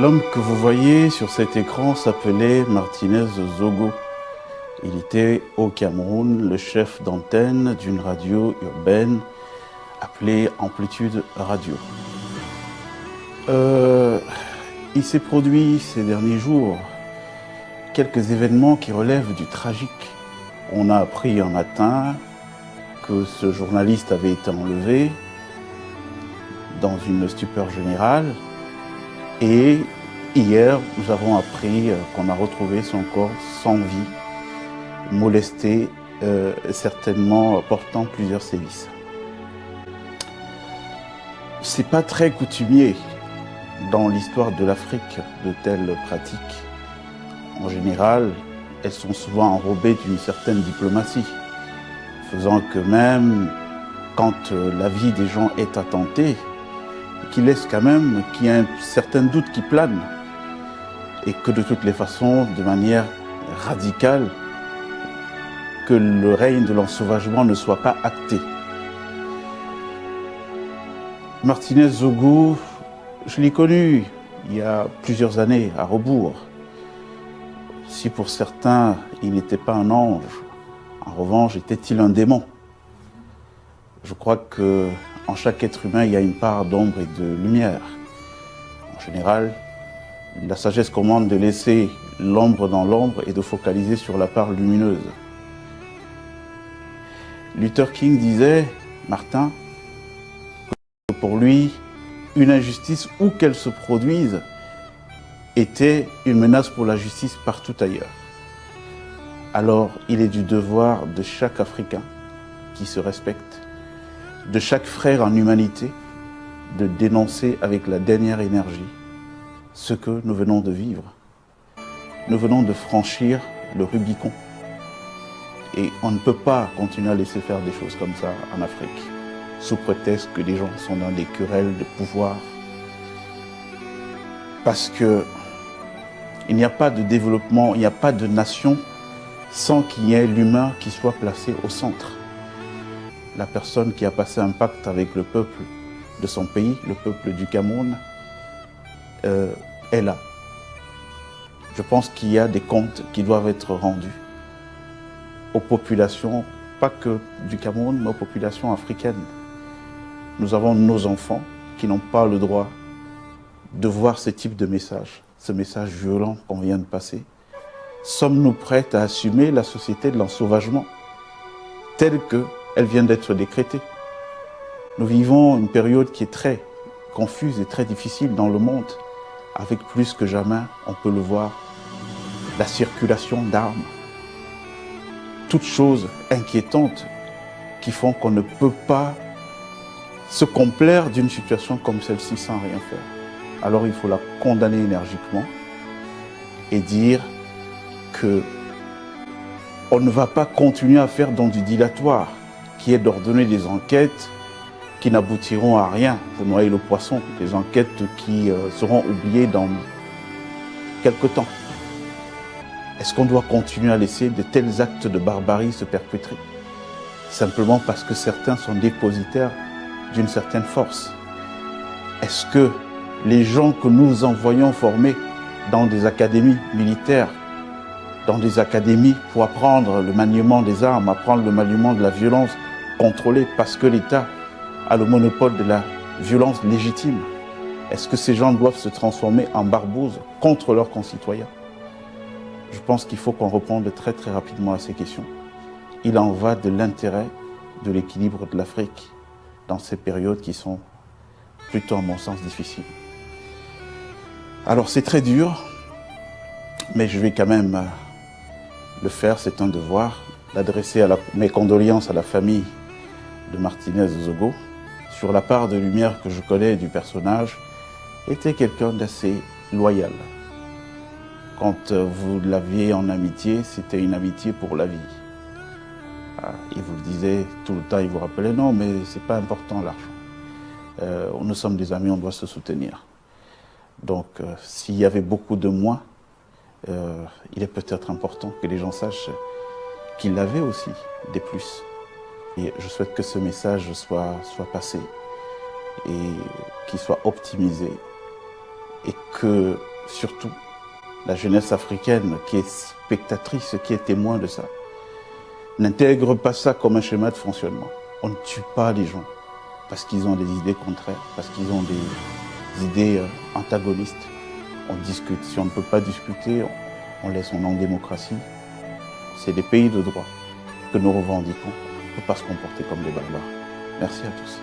L'homme que vous voyez sur cet écran s'appelait Martinez Zogo. Il était au Cameroun le chef d'antenne d'une radio urbaine appelée Amplitude Radio. Il s'est produit ces derniers jours quelques événements qui relèvent du tragique. On a appris un matin que ce journaliste avait été enlevé dans une stupeur générale. Et hier, nous avons appris qu'on a retrouvé son corps sans vie, molesté, certainement portant plusieurs sévices. C'est pas très coutumier dans l'histoire de l'Afrique de telles pratiques. En général, elles sont souvent enrobées d'une certaine diplomatie, faisant que même quand la vie des gens est attentée, qui laisse quand même qu'il y a un certain doute qui plane et que de toutes les façons, de manière radicale, que le règne de l'ensauvagement ne soit pas acté. Martinez Zogo, je l'ai connu il y a plusieurs années à rebours. Si pour certains, il n'était pas un ange, en revanche, était-il un démon? Je crois que en chaque être humain, il y a une part d'ombre et de lumière. En général, la sagesse commande de laisser l'ombre dans l'ombre et de focaliser sur la part lumineuse. Luther King disait, Martin, que pour lui, une injustice, où qu'elle se produise, était une menace pour la justice partout ailleurs. Alors, il est du devoir de chaque Africain qui se respecte, de chaque frère en humanité, de dénoncer avec la dernière énergie ce que nous venons de vivre. Nous venons de franchir le Rubicon. Et on ne peut pas continuer à laisser faire des choses comme ça en Afrique, sous prétexte que les gens sont dans des querelles de pouvoir. Parce que il n'y a pas de développement, il n'y a pas de nation sans qu'il y ait l'humain qui soit placé au centre. La personne qui a passé un pacte avec le peuple de son pays, le peuple du Cameroun, est là. Je pense qu'il y a des comptes qui doivent être rendus aux populations, pas que du Cameroun, mais aux populations africaines. Nous avons nos enfants qui n'ont pas le droit de voir ce type de message, ce message violent qu'on vient de passer. Sommes-nous prêts à assumer la société de l'ensauvagement telle qu'elle vient d'être décrétée? Nous vivons une période qui est très confuse et très difficile dans le monde, avec plus que jamais, on peut le voir, la circulation d'armes. Toutes choses inquiétantes qui font qu'on ne peut pas se complaire d'une situation comme celle-ci sans rien faire. Alors il faut la condamner énergiquement et dire que on ne va pas continuer à faire dans du dilatoire, qui est d'ordonner des enquêtes qui n'aboutiront à rien pour noyer le poisson, des enquêtes qui seront oubliées dans quelque temps. Est-ce qu'on doit continuer à laisser de tels actes de barbarie se perpétrer simplement parce que certains sont dépositaires d'une certaine force? Est-ce que les gens que nous envoyons former dans des académies militaires, dans des académies pour apprendre le maniement des armes, apprendre le maniement de la violence contrôlée parce que l'État a le monopole de la violence légitime, est-ce que ces gens doivent se transformer en barbouzes contre leurs concitoyens? Je pense qu'il faut qu'on réponde très très rapidement à ces questions. Il en va de l'intérêt, de l'équilibre de l'Afrique dans ces périodes qui sont plutôt, à mon sens, difficiles. Alors c'est très dur, mais je vais quand même le faire, c'est un devoir, d'adresser mes condoléances à la famille de Martinez Zogo sur la part de lumière que je connais du personnage. Était quelqu'un d'assez loyal. Quand vous l'aviez en amitié, c'était une amitié pour la vie. Il vous le disait tout le temps, il vous rappelait non, mais c'est pas important l'argent. Nous sommes des amis, on doit se soutenir. Donc, s'il y avait beaucoup de moins, il est peut-être important que les gens sachent qu'il avait aussi des plus. Et je souhaite que ce message soit passé et qu'il soit optimisé et que surtout la jeunesse africaine qui est spectatrice, qui est témoin de ça, n'intègre pas ça comme un schéma de fonctionnement. On ne tue pas les gens parce qu'ils ont des idées contraires, parce qu'ils ont des idées antagonistes. On discute. Si on ne peut pas discuter, on laisse, on est en démocratie. C'est des pays de droit que nous revendiquons. On ne peut pas se comporter comme des barbares. Merci à tous.